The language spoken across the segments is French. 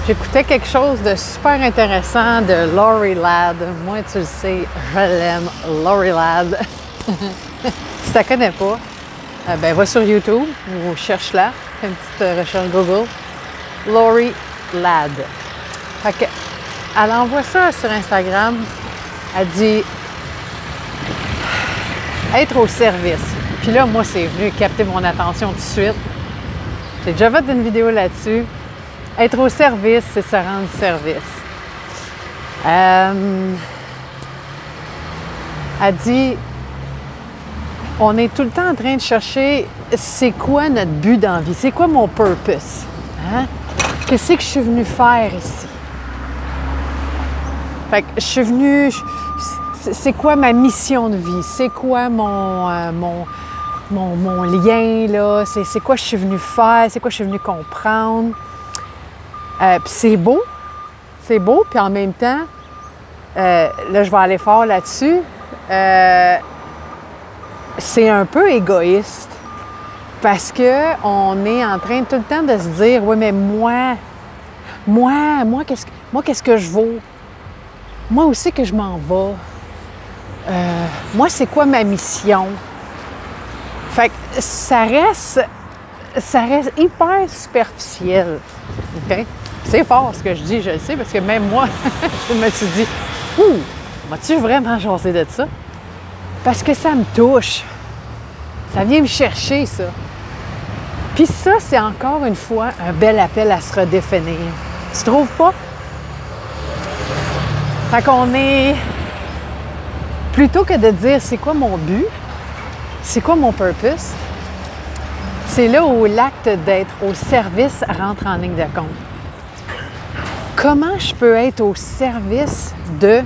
J'écoutais quelque chose de super intéressant de Lori Ladd. Moi, tu le sais, je l'aime, Lori Ladd. Si tu la connais pas, ben va sur YouTube ou cherche-la, fais une petite recherche Google. Lori Ladd. Fait que, elle envoie ça sur Instagram. Elle dit être au service. Puis là, moi, c'est venu capter mon attention tout de suite. J'ai déjà fait une vidéo là-dessus. Être au service, c'est se rendre service. Elle dit, on est tout le temps en train de chercher c'est quoi notre but dans la vie, c'est quoi mon purpose. Hein? Qu'est-ce que je suis venue faire ici? Fait que je suis venue, c'est quoi ma mission de vie? C'est quoi mon lien, là? C'est quoi je suis venue faire? C'est quoi je suis venue comprendre? Puis c'est beau, puis en même temps, là, je vais aller fort là-dessus, c'est un peu égoïste parce qu'on est en train tout le temps de se dire, oui, mais moi, qu'est-ce que je vaux? Moi aussi que je m'en vais. Moi, c'est quoi ma mission? Fait que ça reste hyper superficiel, OK? C'est fort ce que je dis, je le sais, parce que même moi, je me suis dit, ouh, vas-tu vraiment jaser de ça? Parce que ça me touche. Ça vient me chercher, ça. Puis ça, c'est encore une fois un bel appel à se redéfinir. Tu trouves pas? Fait qu'on est... Plutôt que de dire c'est quoi mon but, c'est quoi mon purpose, c'est là où l'acte d'être au service rentre en ligne de compte. Comment je peux être au service de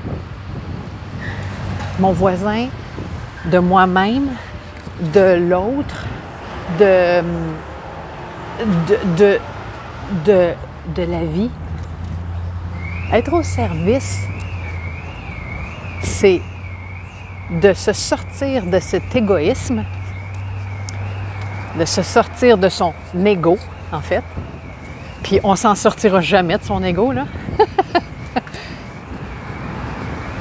mon voisin, de moi-même, de l'autre, de la vie? Être au service, c'est de se sortir de cet égoïsme, de se sortir de son ego, en fait. Puis on s'en sortira jamais de son ego, là.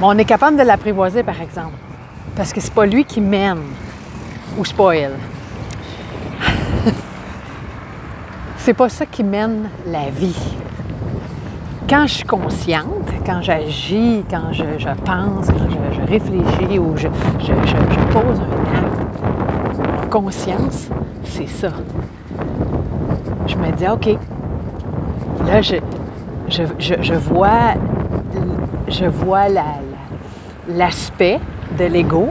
Mais on est capable de l'apprivoiser, par exemple. Parce que c'est pas lui qui mène, ou c'est pas elle. C'est pas ça qui mène la vie. Quand je suis consciente, quand j'agis, quand je pense, quand je réfléchis ou je pose un acte en conscience, c'est ça. Je me dis, OK, là, je vois l'aspect de l'ego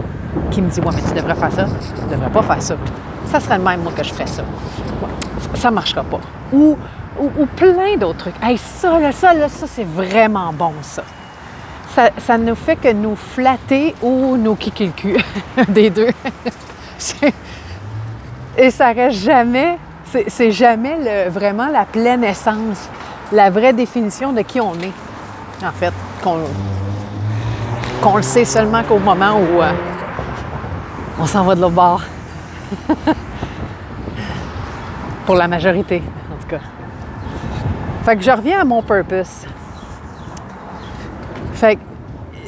qui me dit, ouais, mais tu devrais faire ça, tu ne devrais pas faire ça. Ça serait le même, moi, que je ferais ça. Ouais, ça ne marchera pas. Ou plein d'autres trucs. Hey, ça, c'est vraiment bon, ça. Ça ne fait que nous flatter ou nous kicker le cul, des deux. Et ça reste jamais, c'est jamais vraiment la pleine essence, la vraie définition de qui on est, en fait, qu'on le sait seulement qu'au moment où on s'en va de l'autre bord. Pour la majorité, en tout cas. Fait que je reviens à mon purpose. Fait que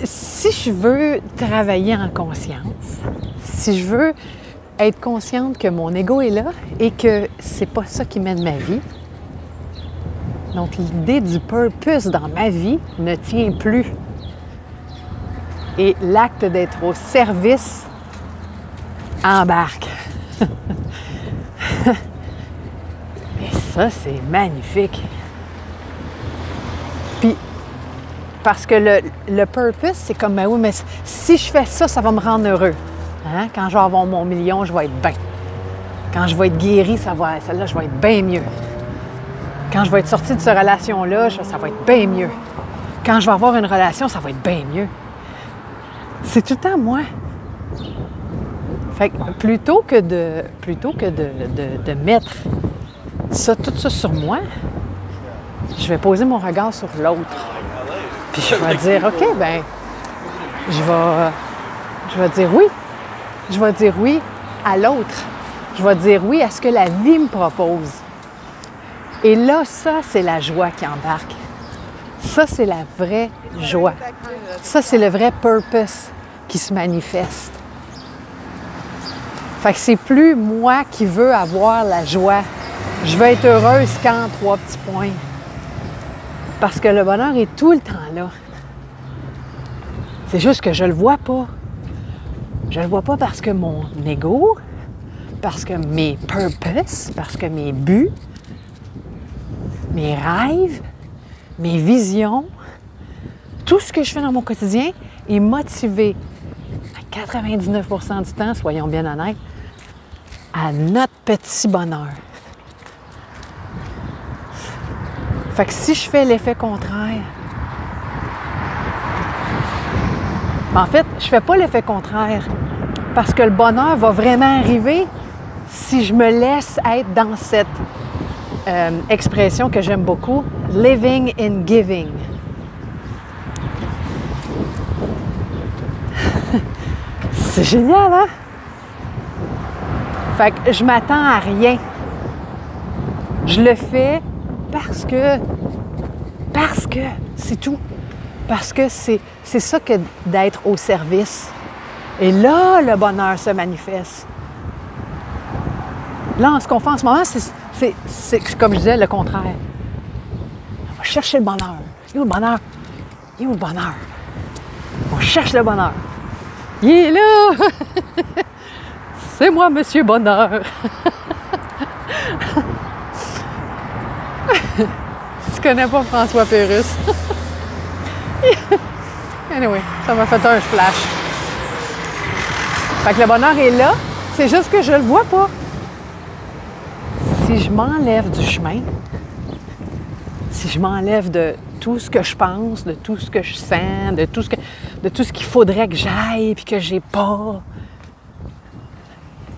si je veux travailler en conscience, si je veux être consciente que mon ego est là et que c'est pas ça qui mène ma vie, donc l'idée du purpose dans ma vie ne tient plus. Et l'acte d'être au service embarque. Et ça, c'est magnifique. Puis, parce que le purpose, c'est comme, ben oui, mais si je fais ça, ça va me rendre heureux. Hein? Quand je vais avoir mon million, je vais être bien. Quand je vais être guérie, celle-là, je vais être bien mieux. Quand je vais être sortie de cette relation-là, ça va être bien mieux. Quand je vais avoir une relation, ça va être bien mieux. C'est tout le temps moi. Fait que plutôt que de mettre tout ça sur moi, je vais poser mon regard sur l'autre. Puis je vais dire, OK, ben, je vais dire oui. Je vais dire oui à l'autre. Je vais dire oui à ce que la vie me propose. Et là, ça, c'est la joie qui embarque. Ça, c'est la vraie joie. Ça, c'est le vrai purpose qui se manifeste. Fait que c'est plus moi qui veux avoir la joie. Je veux être heureuse qu'en 3 petits points. Parce que le bonheur est tout le temps là. C'est juste que je le vois pas. Je le vois pas parce que mon ego, parce que mes purpose, parce que mes buts, mes rêves, mes visions, tout ce que je fais dans mon quotidien est motivé à 99% du temps, soyons bien honnêtes, à notre petit bonheur. Fait que si je fais l'effet contraire, en fait, je fais pas l'effet contraire parce que le bonheur va vraiment arriver si je me laisse être dans cette expression que j'aime beaucoup, « living in giving ». C'est génial, hein? Fait que je m'attends à rien. Je le fais parce que, c'est tout. Parce que c'est ça que d'être au service. Et là, le bonheur se manifeste. Là, ce qu'on fait en ce moment, c'est comme je disais, le contraire. On va chercher le bonheur. Il est où le bonheur? Il est où le bonheur? On cherche le bonheur. Il est là! C'est moi, Monsieur Bonheur! Tu connais pas François Pérusse? Anyway, ça m'a fait un flash. Fait que le bonheur est là, c'est juste que je le vois pas. Si je m'enlève du chemin, si je m'enlève de tout ce que je pense, de tout ce que je sens, de tout ce qu'il faudrait que j'aille puis que j'ai pas,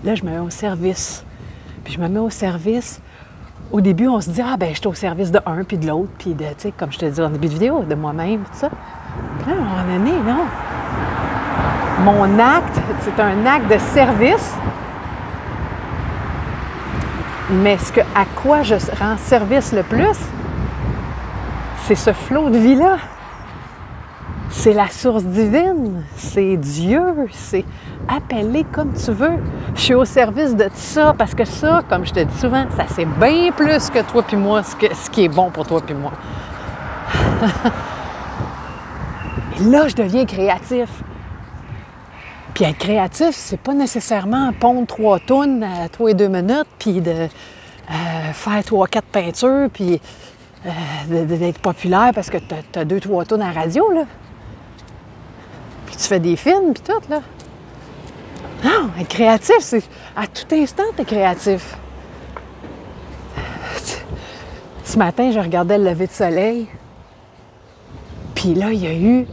là, je me mets au service. Puis je me mets au service. Au début, on se dit, ah, ben, je suis au service de un puis de l'autre, puis de, tu sais, comme je te dis en début de vidéo, de moi-même, tout ça. Puis là, à un moment donné, non. Mon acte, c'est un acte de service, mais à quoi je rends service le plus, c'est ce flot de vie-là. C'est la source divine, c'est Dieu, c'est appelé comme tu veux. Je suis au service de ça parce que ça, comme je te dis souvent, ça c'est bien plus que toi puis moi, ce qui est bon pour toi puis moi. Et là, je deviens créatif. Puis être créatif, c'est pas nécessairement pondre 3 tunes à 3 et 2 minutes, puis de faire 3-4 peintures, puis d'être populaire parce que tu as 2-3 tunes à la radio, là. Puis tu fais des films, puis tout, là. Non, être créatif, c'est... À tout instant, tu es créatif. Ce matin, je regardais le lever de soleil, puis là, il y a eu...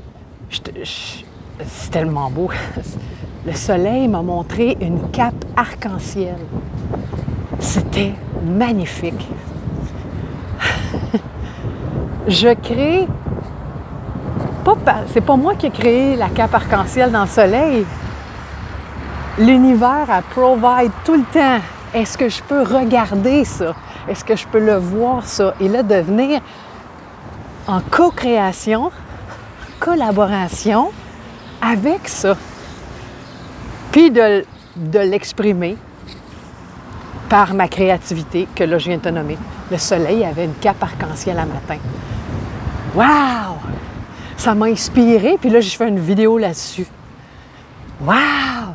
C'est tellement beau. Le soleil m'a montré une cape arc-en-ciel. C'était magnifique. Je crée... C'est pas moi qui ai créé la cape arc-en-ciel dans le soleil. L'univers, elle provide tout le temps. Est-ce que je peux regarder ça? Est-ce que je peux le voir, ça? Et là, devenir en co-création, collaboration avec ça. Puis de l'exprimer par ma créativité, que là, je viens de te nommer. Le soleil avait une cape arc-en-ciel à matin. Wow! Ça m'a inspiré, puis là, j'ai fait une vidéo là-dessus. Wow!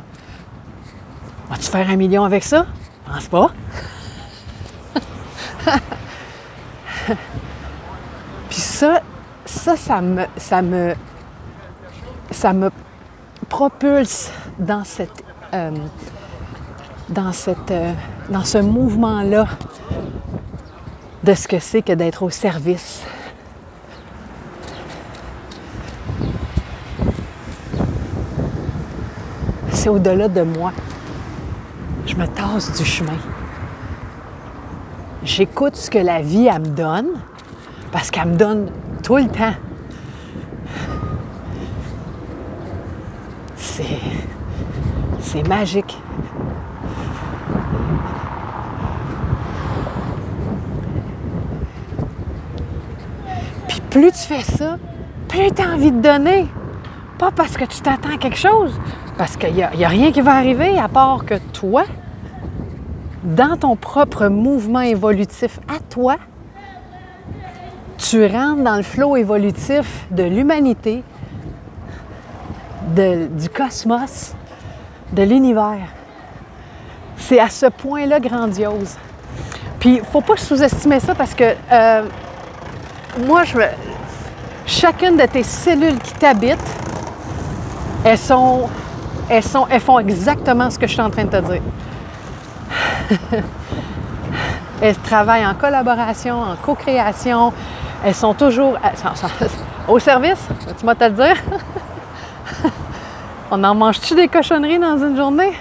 Vas-tu faire 1 million avec ça? Je pense pas. Puis ça me propulse dans ce mouvement-là de ce que c'est que d'être au service. C'est au-delà de moi. Je me tasse du chemin. J'écoute ce que la vie, elle me donne, parce qu'elle me donne tout le temps. C'est magique. Puis plus tu fais ça, plus tu as envie de donner. Pas parce que tu t'attends à quelque chose, parce qu'il n'y a rien qui va arriver à part que toi, dans ton propre mouvement évolutif à toi, tu rentres dans le flot évolutif de l'humanité, du cosmos, de l'univers. C'est à ce point-là grandiose. Puis, il ne faut pas sous-estimer ça parce que chacune de tes cellules qui t'habitent, elles font exactement ce que je suis en train de te dire. Elles travaillent en collaboration, en co-création. Elles sont toujours au service, tu vas te le dire. On en mange-tu des cochonneries dans une journée?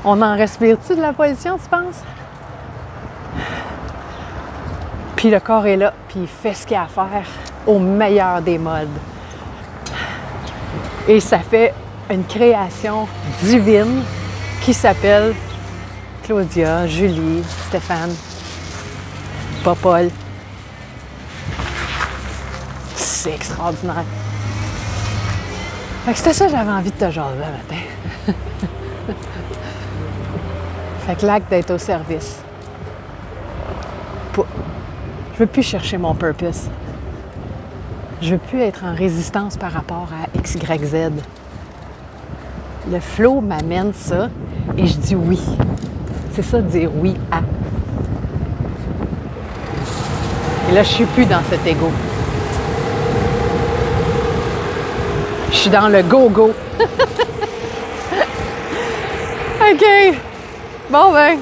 On en respire-tu de la pollution, tu penses? Puis le corps est là, puis il fait ce qu'il a à faire au meilleur des modes. Et ça fait une création divine qui s'appelle Claudia, Julie, Stéphane, pas Paul. C'est extraordinaire. Fait que c'était ça que j'avais envie de te jaser le matin. Fait que l'acte d'être au service. Je veux plus chercher mon purpose. Je veux plus être en résistance par rapport à X, Y, Z. Le flow m'amène ça et je dis oui. C'est ça, dire oui à. Et là, je suis plus dans cet ego. Je suis dans le go-go. OK. Bon, ben,